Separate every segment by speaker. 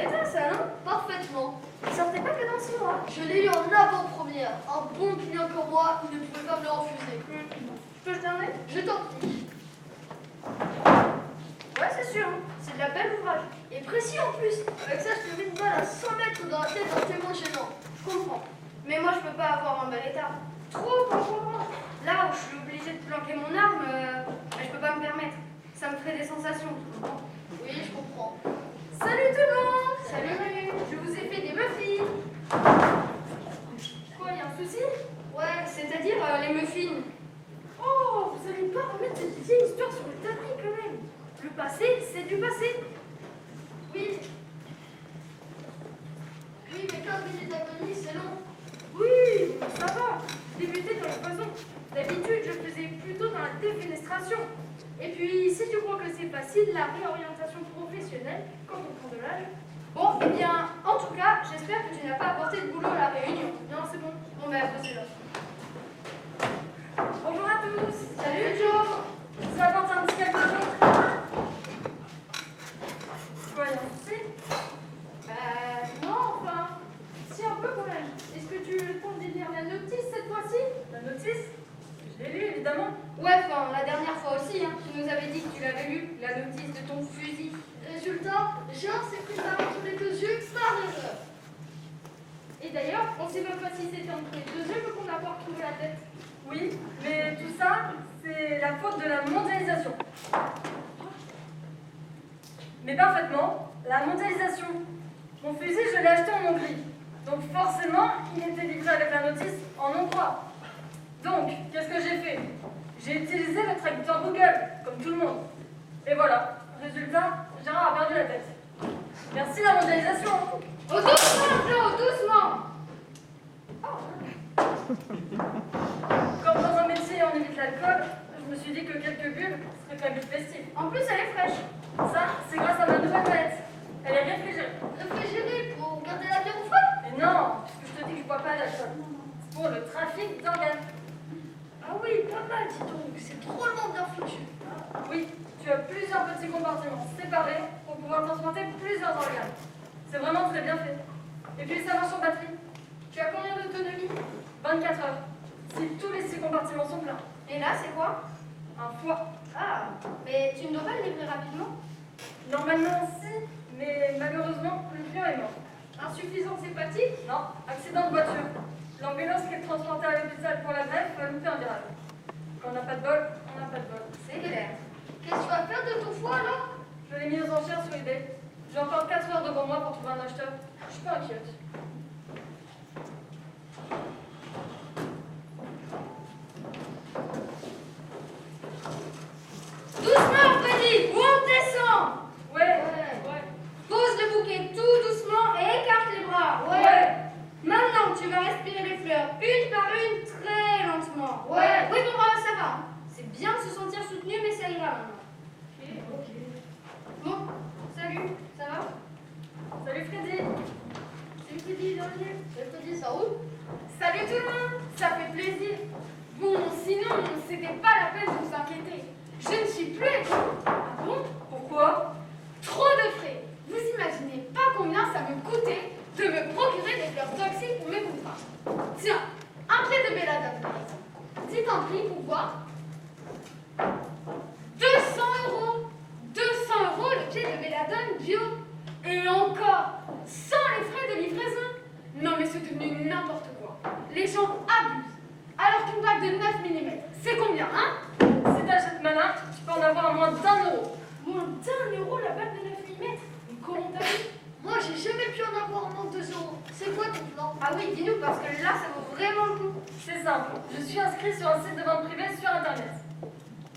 Speaker 1: intéressant ça, non?
Speaker 2: Parfaitement.
Speaker 1: Il sortait pas que dans 6 mois.
Speaker 2: Je l'ai lu en avant-première. Un bon client comme moi ne pouvait pas me le refuser.
Speaker 1: Je peux jeter un œil?
Speaker 2: Je t'en prie.
Speaker 1: Ouais, c'est sûr, hein. C'est de la belle ouvrage.
Speaker 2: Et précis en plus. Avec ça, je te mets une balle à 100 mètres dans la tête en témoin gênant.
Speaker 1: Je comprends. Mais moi, je peux pas avoir un bel état. Trop encombrant. Là où je suis obligée de planquer mon arme, je peux pas me permettre. Ça me ferait des sensations, tu comprends?
Speaker 2: Oui, je comprends.
Speaker 1: Salut tout le monde!
Speaker 2: Salut.
Speaker 1: Je vous ai fait des muffins. Quoi, y a un souci?
Speaker 2: Ouais,
Speaker 1: C'est-à-dire les muffins. Oh, vous allez pas remettre cette vieille histoire sur le tapis quand même. Le passé, c'est du passé.
Speaker 2: oui. Oui, mais 15 minutes d'agonie, c'est long.
Speaker 1: Oui, ça va. Je débutais dans le poison. D'habitude, je faisais plutôt dans la défenestration. Et puis, si tu crois que c'est facile, la réorientation professionnelle, quand on prend de l'âge. Bon, eh bien, en tout cas, j'espère que tu n'as pas apporté de boulot à la réunion. Non, c'est bon. Bon, ben, posez-le. Bonjour à tous. Salut, Joe. Tu apportes un petit quelque chose? Quoi, y a un souci? Non, enfin. Si, un peu quand même. Est-ce que tu comptes lire la notice cette fois-ci? La notice? Je l'ai lue, évidemment. Ouais, enfin, la dernière fois aussi, hein. Tu nous avais dit que tu l'avais lu, la notice de ton fusil.
Speaker 2: Résultat, Jean s'est pris par entre les 2 yeux par erreur.
Speaker 1: Et d'ailleurs, on sait même pas si c'était entre les 2 yeux qu'on n'a pas retrouvé la tête. Oui, mais tout ça, c'est la faute de la mondialisation. Mais parfaitement, la mondialisation. Mon fusil, je l'ai acheté en Hongrie. Donc forcément, il était livré avec la notice en hongrois. Donc, qu'est-ce que j'ai fait? J'ai utilisé le traducteur Google, comme tout le monde. Et voilà, résultat, Gérard a perdu la tête. Merci la mondialisation. Au doucement, Flo, doucement. Comme dans un métier on évite l'alcool, je me suis dit que quelques bulles seraient quand même festives. En plus, elle est fraîche. Ça, c'est grâce à ma nouvelle palette. Elle est réfrigérée.
Speaker 2: Réfrigéré pour garder la bière au froid?
Speaker 1: Mais non, puisque je te dis que je bois pas d'alcool. C'est pour le trafic d'organes.
Speaker 2: Ah oui, pas mal, dis donc. C'est drôlement bien foutu.
Speaker 1: Oui, tu as plusieurs petits compartiments séparés pour pouvoir transporter plusieurs organes. C'est vraiment très bien fait. Et puis ça marche en batterie. Tu as combien d'autonomie? 24 heures. Si tous les 6 compartiments sont pleins. Et là, c'est quoi? Un foie. Ah, mais tu ne dois pas le livrer rapidement? Normalement, si, mais malheureusement, le client est mort. Insuffisance hépatique? Non, accident de voiture. L'ambulance qui est transportée à l'hôpital pour la greffe a loupé un virage. Quand on n'a pas de bol, on n'a pas de bol. C'est clair.
Speaker 2: Qu'est-ce que tu vas faire de ton foie alors?
Speaker 1: Je l'ai mis aux enchères sur eBay. J'ai encore 4 heures devant moi pour trouver un acheteur. Je suis pas inquiète. Doucement, Freddy! Où on descend? Ouais. Pose le bouquet tout doucement et écarte les bras. Ouais. Maintenant, tu vas respirer les fleurs, une par une, très lentement.
Speaker 2: Ouais.
Speaker 1: Oui, bon, ça va. C'est bien de se sentir soutenu, mais ça ira maintenant. Ok. Bon, salut, ça va? Salut, Freddy. Salut, Freddy, bienvenue.
Speaker 2: Salut Freddy, ça roule?
Speaker 1: Salut tout le monde, ça fait plaisir. Bon, sinon, c'était pas la peine de vous inquiéter. Je ne suis plus écho. Ah bon? Pourquoi? Trop de frais. Vous imaginez pas combien ça me coûtait de me procurer des fleurs toxiques pour mes contrats. Tiens, un pied de belladone par exemple. Dites un prix pour voir. 200 €. 200 € le pied de belladone bio. Et encore, sans les frais de livraison. Non mais c'est devenu n'importe quoi. Les gens abusent. Alors qu'une bague de 9 mm, c'est combien, hein? Si t'achètes malin, tu peux en avoir à moins d'1 euro. Moins d'1 euro la bague de 9 mm? Mais comment t'as vu?
Speaker 2: Moi, j'ai jamais pu en avoir en moins de 2 euros. C'est quoi ton plan?
Speaker 1: Ah oui, dis-nous, parce que là, ça vaut vraiment le coup. C'est simple, je suis inscrit sur un site de vente privée sur Internet.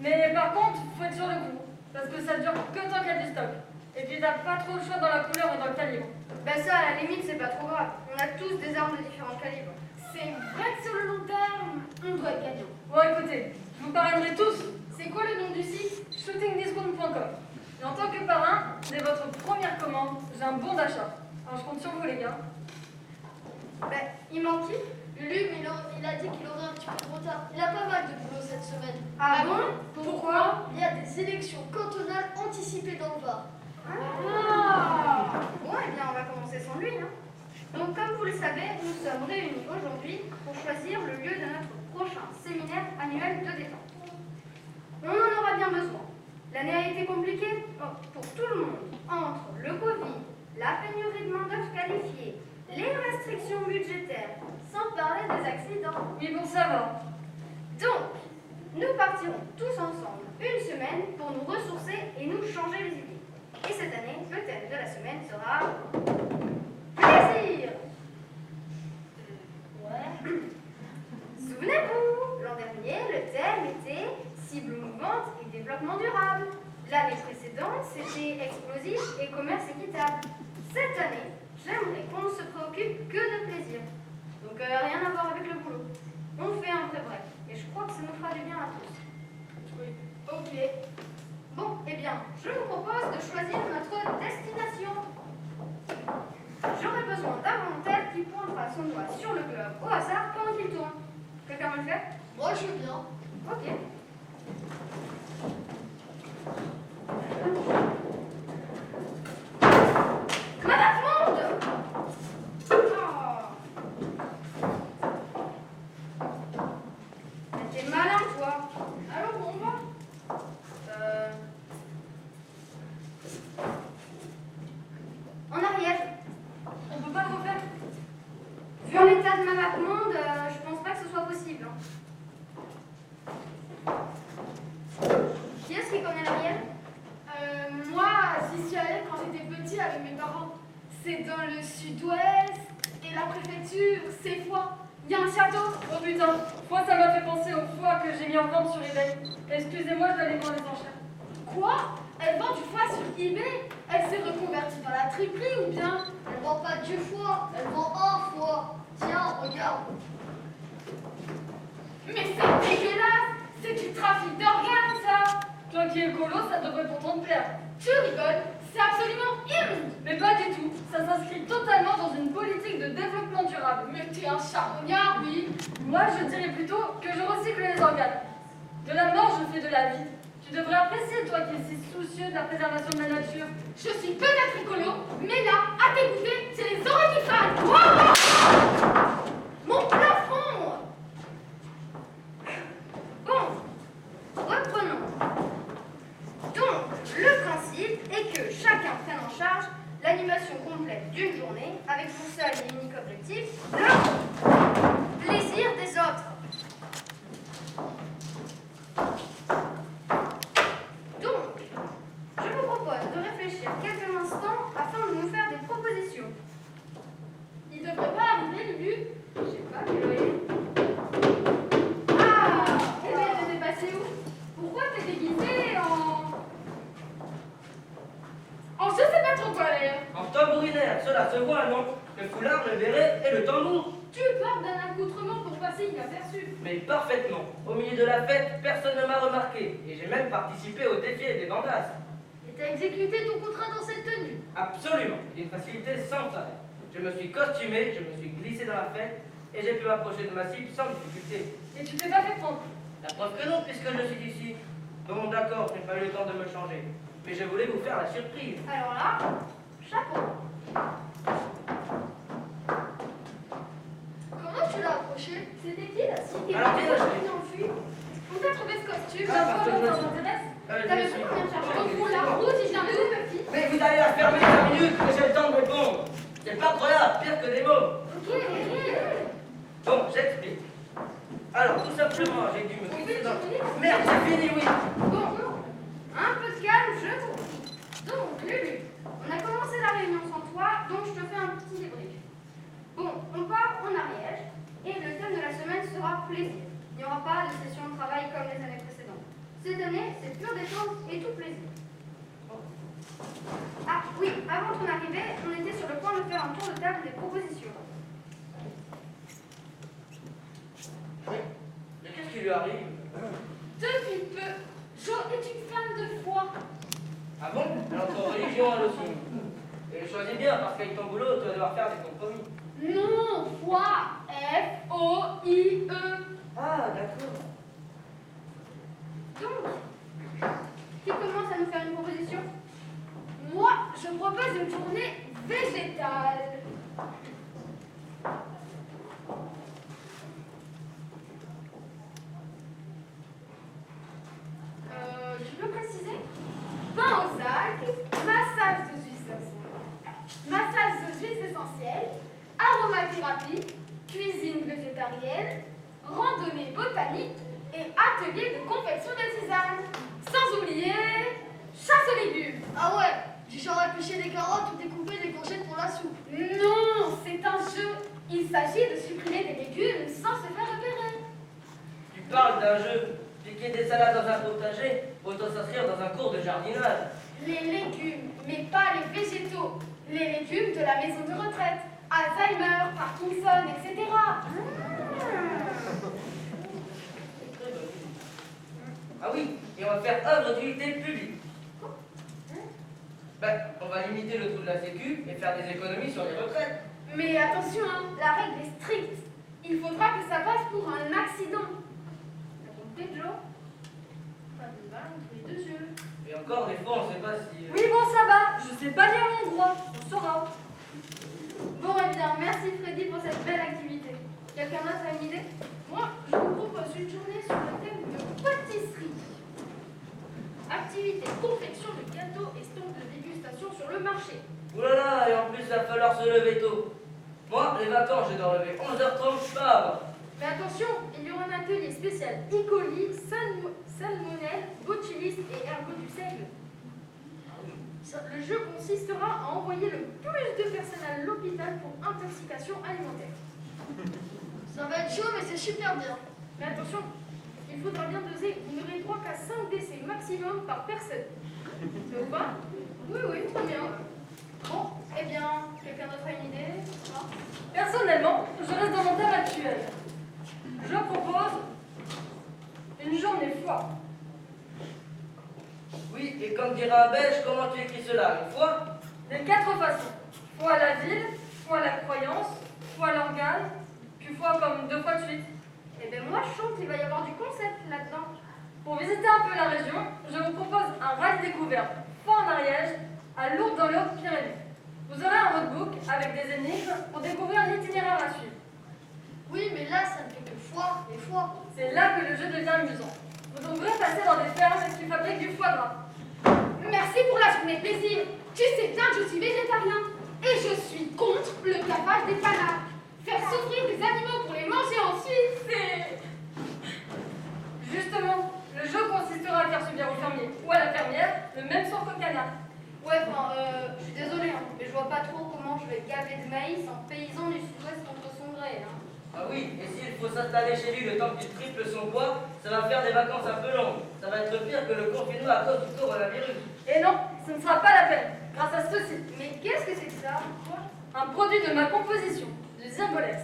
Speaker 1: Mais par contre, faut être sur le coup, parce que ça dure que tant qu'il y a du stock. Et puis t'as pas trop le choix dans la couleur et dans le calibre. Ben ça, à la limite, c'est pas trop grave. On a tous des armes de différents calibres. C'est vrai que sur le long terme, on doit être gagnant. Bon, écoutez, je vous parrainerai tous. C'est quoi le nom du site? shootingdiscount.com. Et en tant que parrain, dès votre première commande, j'ai un bon d'achat. Alors je compte sur vous, les gars.
Speaker 2: Ben, il manque qui? Lulu, mais il a dit qu'il aurait un petit peu de retard. Il a pas mal de boulot cette semaine.
Speaker 1: Ah bon? Pourquoi?
Speaker 2: Il y a des élections cantonales anticipées dans le Var.
Speaker 1: Ah!
Speaker 2: Bon, eh bien, on va commencer sans lui. Hein. Donc, comme vous le savez, nous sommes réunis aujourd'hui pour choisir le lieu de notre prochain séminaire annuel de détente. On en aura bien besoin. L'année a été compliquée pour tout le monde, entre le Covid, la pénurie de main-d'œuvre qualifiée, les restrictions budgétaires, sans parler des accidents.
Speaker 1: Oui, bon, ça va.
Speaker 2: Donc, nous partirons tous ensemble une semaine pour nous ressourcer et nous changer les idées. Et cette année, le thème de la semaine sera plaisir. Ouais. Souvenez-vous, l'an dernier, le thème était cible mouvante et développement durable. L'année précédente, c'était explosif et commerce équitable. Cette année, j'aimerais qu'on ne se préoccupe que de plaisir. Donc, rien à voir avec le boulot. On fait un vrai bref. Et je crois que ça nous fera du bien à tous. Oui. Ok. Bon, eh bien, je vous propose de choisir notre destination. J'aurai besoin d'un volontaire qui pointera son doigt sur le globe au hasard pendant qu'il tourne. Quelqu'un me le fait?
Speaker 3: Moi, je veux bien.
Speaker 2: Ok. Madame Monde! Mais t'es malin, toi. Alors, on va? En Ariège.
Speaker 1: On peut pas le refaire.
Speaker 2: Vu l'état de ma map monde, je pense pas que ce soit possible. Qui est-ce qui connaît l'Ariège?
Speaker 3: Moi, j'y suis allée quand j'étais petit avec mes parents. C'est dans le sud-ouest. Et la préfecture, c'est Foix. Il y a un château.
Speaker 1: Oh putain, moi ça m'a fait penser aux fois que j'ai mis en vente sur eBay. Excusez-moi, je dois aller voir les enchères.
Speaker 3: Quoi? Elle vend du foie sur eBay? Elle s'est reconvertie dans la triperie ou bien?
Speaker 4: Elle vend pas du foie, elle vend un foie. Tiens, regarde.
Speaker 3: Mais c'est dégueulasse! C'est du trafic d'organes, ça!
Speaker 1: Toi qui es écolo, ça devrait pourtant te plaire.
Speaker 3: Tu rigoles? C'est absolument immonde!
Speaker 1: Mais pas du tout, ça s'inscrit totalement dans une politique de développement durable.
Speaker 3: Mais t'es un charognard, oui!
Speaker 1: Moi, je dirais plutôt que je recycle les organes. De la mort, je fais de la vie. Tu devrais apprécier, toi qui es si soucieux de la préservation de la nature.
Speaker 3: Je suis peut-être écolo, mais là, à t'écouter, c'est les orangifales!
Speaker 2: Mon plafond! Bon, reprenons. Donc, le principe est que chacun prenne en charge l'animation complète d'une journée avec pour seul et unique objectif le plaisir des autres. Donc, je vous propose de réfléchir quelques instants afin de nous faire des propositions.
Speaker 3: Il devrait pas arriver, Lulu?
Speaker 2: Je sais pas, Chloé.
Speaker 3: Ah! Eh bien, t'étais passée où? Pourquoi t'es déguisée en je sais pas trop quoi, d'ailleurs.
Speaker 5: En tambourinaire, cela se voit, non? Le foulard, le béret et le tambour.
Speaker 3: Tu parles d'un accoutrement pour passer inaperçu.
Speaker 5: Mais parfaitement. Au milieu de la fête, personne ne m'a remarqué. Et j'ai même participé au défi des bandasses.
Speaker 4: Et t'as exécuté ton contrat dans cette tenue.
Speaker 5: Absolument. Une facilité sans pareil. Je me suis costumé, je me suis glissé dans la fête et j'ai pu m'approcher de ma cible sans difficulté.
Speaker 1: Et tu t'es pas fait prendre.
Speaker 5: La preuve que non, puisque je suis ici. Bon, d'accord, j'ai pas eu le temps de me changer. Mais je voulais vous faire la surprise.
Speaker 2: Alors là, chapeau.
Speaker 4: Comment tu l'as approché?
Speaker 2: C'était qui la cité?
Speaker 5: Alors, viens, je
Speaker 2: Qui enfui?
Speaker 3: On t'a trouvé ce costume.
Speaker 5: Ah, parce que je me
Speaker 1: Ça
Speaker 5: suis-
Speaker 1: t'intéresse
Speaker 2: T'avais
Speaker 5: je suis-
Speaker 2: pas combien de charges?
Speaker 3: Ton foulard rouge, il vient d'où?
Speaker 5: Mais vous allez la fermer 5 minutes que j'ai le temps de répondre. C'est pas croyable, pire que des mots.
Speaker 2: Ok, ok.
Speaker 5: Bon, j'explique. Alors, tout simplement, j'ai dû me glisser dans... Merde, c'est fini, oui.
Speaker 2: Bon, un peu de calme, je vous prie. Donc, Lulu, on a commencé la réunion sans toi, donc je te fais un petit débrief. Bon, on part en Ariège, et le thème de la semaine sera plaisir. Il n'y aura pas de session de travail comme les années précédentes. Cette année, c'est pure détente et tout plaisir. Ah oui, avant ton arrivée, on était sur le point de faire un tour de table des propositions.
Speaker 5: Mais qu'est-ce qui lui arrive?
Speaker 3: Depuis peu, Jo est une femme de foi.
Speaker 5: Ah bon? Notre religion, elle aussi. Et choisis bien, parce qu'avec ton boulot, tu vas devoir faire des compromis.
Speaker 3: Non, foi. F-O-I-E.
Speaker 5: Ah, d'accord.
Speaker 2: Donc, qui commence à nous faire une proposition?
Speaker 3: Moi, je propose propose une journée végétale. Tu peux préciser? Pain aux algues, massage de huiles essentielles, aromathérapie, cuisine végétarienne, randonnée botanique et atelier de confection de tisane. Sans oublier chasse aux légumes.
Speaker 4: Ah ouais, du genre éplucher des carottes ou découper des courgettes pour la soupe.
Speaker 3: Non, c'est un jeu. Il s'agit de supprimer des légumes sans se faire repérer.
Speaker 5: Tu parles d'un jeu. Piquer des salades dans un potager, autant s'inscrire dans un cours de jardinage.
Speaker 3: Les légumes, mais pas les végétaux. Les légumes de la maison de retraite. Alzheimer, Parkinson, etc.
Speaker 5: Ah oui, et on va faire œuvre d'utilité publique. Ben, on va limiter le trou de la sécu et faire des économies sur les retraites.
Speaker 3: Mais attention, hein, la règle est stricte. Il faudra que ça passe pour un accident. T'as compris, Joe? Pas de balle entre les deux yeux.
Speaker 5: Et encore, des fois, on ne sait pas si...
Speaker 1: Oui, bon, ça va. Je sais pas lire mon droit. On saura.
Speaker 2: Bon, eh bien, merci Freddy pour cette belle activité. Quelqu'un d'autre a une idée?
Speaker 3: Moi, je vous propose une journée sur le thème de pâtisserie. Activité, confection de gâteaux et stand de dégustation sur le marché.
Speaker 5: Ouh là là, et en plus, il va falloir se lever tôt. Moi, les vacances, je dois lever 11h30, pas.
Speaker 3: Mais attention, il y aura un atelier spécial E. coli, salmonelle, botulisme et ergot du seigle. Le jeu consistera à envoyer le plus de personnel à l'hôpital pour intoxication alimentaire.
Speaker 4: Ça va être chaud, mais c'est super bien.
Speaker 3: Mais attention, il faudra bien doser. Vous n'aurez droit qu'à 5 décès maximum par personne. Ça vous va? Oui, oui, très bien. Bon, eh bien, quelqu'un d'autre a une idée? Non?
Speaker 1: Personnellement, je reste dans mon thème actuel. Je propose une journée foire.
Speaker 5: Oui, et comme dirait un Belge, comment tu écris cela? Une fois?
Speaker 1: De 4 façons. Foi à la ville, foi à la croyance, foi à l'organe, puis foi comme 2 fois de suite.
Speaker 2: Eh bien, moi, je sens qu'il va y avoir du concept là-dedans.
Speaker 1: Pour visiter un peu la région, je vous propose un rallye découverte, foi en Ariège, à Lourdes dans les Hautes-Pyrénées. Vous aurez un roadbook avec des énigmes pour découvrir l'itinéraire à suivre.
Speaker 4: Oui, mais là, ça ne fait que foie et foie.
Speaker 1: C'est là que le jeu devient amusant. Vous devrez passer dans des fermes qui fabriquent du foie gras.
Speaker 3: Merci pour la journée plaisir. Tu sais bien que je suis végétarien et je suis contre le tapage des canards. Faire souffrir des animaux pour les manger ensuite, c'est...
Speaker 1: Justement, le jeu consistera à faire subir au fermier ou à la fermière le même sort qu'au canard.
Speaker 2: Ouais, enfin, je suis désolée, hein, mais je vois pas trop comment je vais gaver de maïs en paysan du sud-ouest contre son gré. Hein.
Speaker 5: Ah oui, et s'il faut s'installer chez lui le temps qu'il triple son poids, ça va faire des vacances un peu longues. Ça va être pire que le confinement à cause du coronavirus.
Speaker 1: Et non, ce ne sera pas la peine, grâce à ceci.
Speaker 2: Mais qu'est-ce que c'est que ça? Quoi?
Speaker 1: Un produit de ma composition, du Zirbolex.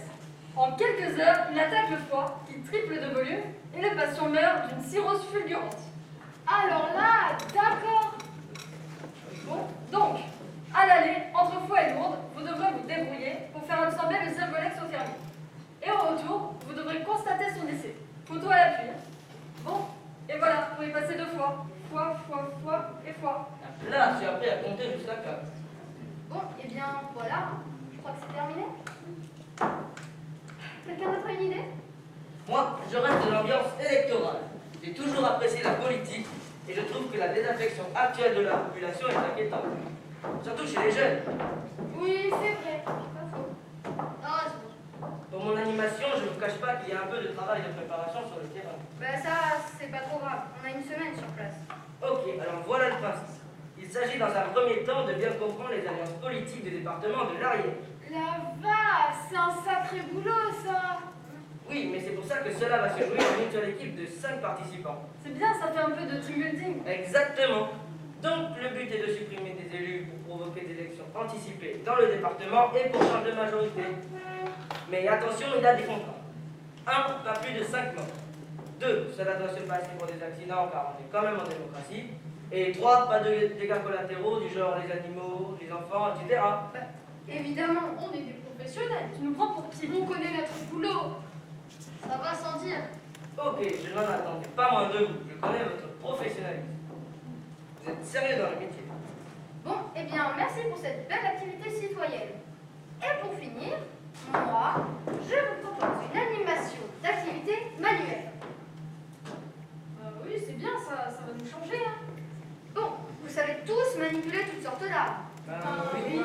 Speaker 1: En quelques heures, il attaque le foie, qui triple de volume, et le patient meurt d'une cirrhose fulgurante.
Speaker 3: Alors là, d'accord.
Speaker 1: Bon, donc, à l'aller, entre Foix et Lourdes, vous devrez vous débrouiller pour faire absorber le Zirbolex au fermier. Et au retour, vous devrez constater son décès. Photo à l'appui. Bon, et voilà, vous pouvez passer 2 fois. Fois, fois, fois et fois.
Speaker 5: Là, j'ai appris à compter jusqu'à 4.
Speaker 2: Bon, eh bien, voilà. Hein. Je crois que c'est terminé. Quelqu'un d'autre a une idée?
Speaker 5: Moi, je reste de l'ambiance électorale. J'ai toujours apprécié la politique et je trouve que la désaffection actuelle de la population est inquiétante. Surtout chez les jeunes.
Speaker 3: Oui, c'est vrai. Pas faux.
Speaker 4: Ah, c'est bon.
Speaker 5: Pour mon animation, je ne vous cache pas qu'il y a un peu de travail de préparation sur le terrain.
Speaker 2: Bah ça, c'est pas trop grave. On a une semaine sur place.
Speaker 5: Ok, alors voilà le principe. Il s'agit dans un premier temps de bien comprendre les alliances politiques du département de l'Ariège.
Speaker 3: La vache, c'est un sacré boulot, ça.
Speaker 5: Oui, mais c'est pour ça que cela va se jouer en une seule équipe de 5 participants.
Speaker 1: C'est bien, ça fait un peu de team building.
Speaker 5: Exactement. Donc, le but est de supprimer des élus pour provoquer des élections anticipées dans le département et pour changer de majorité. Mais attention, il y a des contraintes. 1. Pas plus de 5 membres. 2. Cela doit se passer pour des accidents car on est quand même en démocratie. Et 3. Pas de dégâts collatéraux du genre les animaux, les enfants, etc.
Speaker 3: Évidemment, on est des professionnels.
Speaker 1: Tu nous prends pour qui?
Speaker 3: On connaît notre boulot.
Speaker 4: Ça va sans dire.
Speaker 5: Ok, je n'en attendais pas moins de vous. Je connais votre professionnalisme. Vous êtes sérieux dans le métier.
Speaker 2: Bon, eh Eh bien, merci pour cette belle activité citoyenne. Et pour finir, moi, je vous propose une animation d'activité manuelle.
Speaker 3: Oui, c'est bien, ça va nous changer. Hein.
Speaker 2: Bon, vous savez tous manipuler toutes sortes d'armes.
Speaker 5: Oui.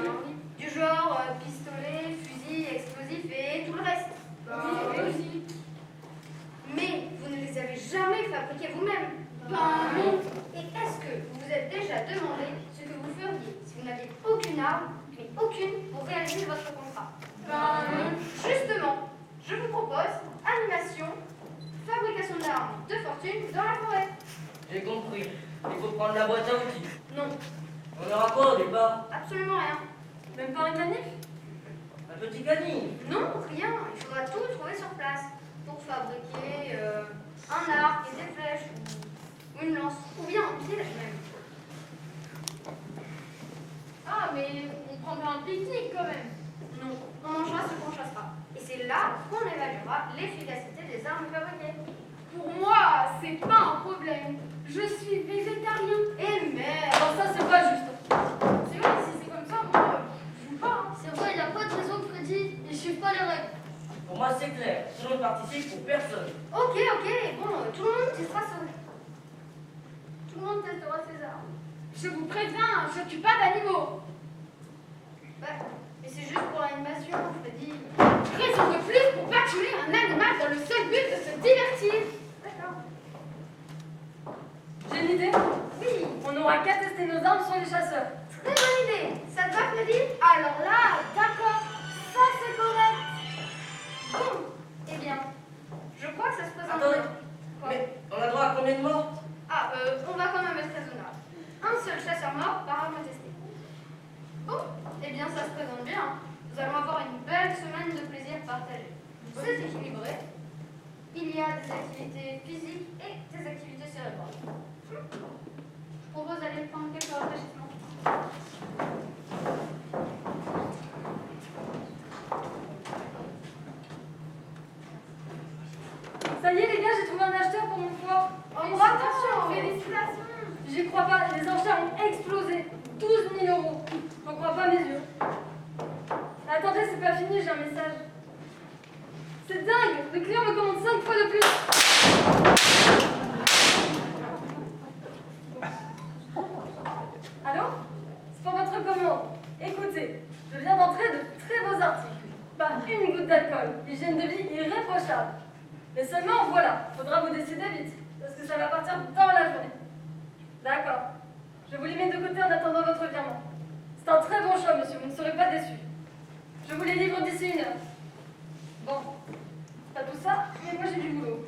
Speaker 2: Du genre pistolet, fusil, explosif et tout le reste.
Speaker 3: Oui, aussi.
Speaker 2: Mais vous ne les avez jamais fabriqués vous-même.
Speaker 3: Non.
Speaker 2: Et est-ce que vous vous êtes déjà demandé ce que vous feriez si vous n'aviez aucune arme, mais aucune pour réaliser votre contrat? Justement, je vous propose animation, fabrication d'armes de fortune dans la forêt.
Speaker 5: J'ai compris. Il faut prendre la boîte à outils.
Speaker 1: Non,
Speaker 5: On aura quoi au départ?
Speaker 2: Absolument rien.
Speaker 1: même pas un canif?
Speaker 5: Un petit canif.
Speaker 2: Non, rien. Il faudra tout trouver sur place pour fabriquer un arc et des flèches, ou une lance, ou bien un pied même.
Speaker 3: Ah, mais on prendra un pique-nique quand même.
Speaker 2: Non, on mangera ce qu'on chassera. Et c'est là qu'on évaluera l'efficacité des armes fabriquées.
Speaker 3: Pour moi, c'est pas un problème. Je suis végétarien.
Speaker 2: Et merde!
Speaker 1: Alors ça, c'est pas juste.
Speaker 3: C'est vrai, si c'est comme ça, moi, je joue pas. Hein.
Speaker 4: C'est vrai, il n'y a pas de raison que Freddy ne suive pas les règles.
Speaker 5: Pour moi, c'est clair. Tout le monde participe pour personne.
Speaker 2: Ok, bon, tout le monde testera ça. Tout le monde testera ses armes.
Speaker 3: Je vous préviens, je tue pas d'animaux.
Speaker 2: Ouais, mais c'est juste pour l'animation, Freddy.
Speaker 3: Raison de plus pour pas tuer un animal dans le seul but de se divertir.
Speaker 2: D'accord.
Speaker 1: J'ai une idée.
Speaker 2: Oui,
Speaker 1: On n'aura qu'à tester nos armes sur les chasseurs.
Speaker 2: très bonne idée. Ça te va, Freddy? Alors là, d'accord, ça c'est correct. Bon, eh bien, je crois que ça se présente.
Speaker 5: Attendez.
Speaker 2: Quoi?
Speaker 5: Mais on a droit à combien de morts?
Speaker 2: Ah, on va quand même être raisonnable. Un seul chasseur mort par arme testée. Bon, eh bien ça se présente bien. Nous allons avoir une belle semaine de plaisir partagé. C'est équilibré. Il y a des activités physiques et des activités cérébrales. Je propose d'aller prendre quelques rafraîchissements.
Speaker 1: Ça y est, les gars, j'ai trouvé un acheteur pour mon foie.
Speaker 2: Oh, attention,
Speaker 3: Félicitations.
Speaker 1: J'y crois pas, les enchères ont explosé. 12 000 euros. J'en crois pas mes yeux. Attendez, c'est pas fini, j'ai un message. C'est dingue, le client me commande 5 fois de plus. Allô? C'est pour votre commande. Écoutez, je viens d'entrer de très beaux articles. Pas une goutte d'alcool, hygiène de vie irréprochable. Mais seulement, voilà, faudra vous décider vite, parce que ça va partir dans la journée. D'accord. Je vous les mets de côté en attendant votre virement. C'est un très bon choix, monsieur, vous ne serez pas déçus. Je vous les livre d'ici 1 heure. Bon, c'est pas tout ça, mais moi j'ai du boulot.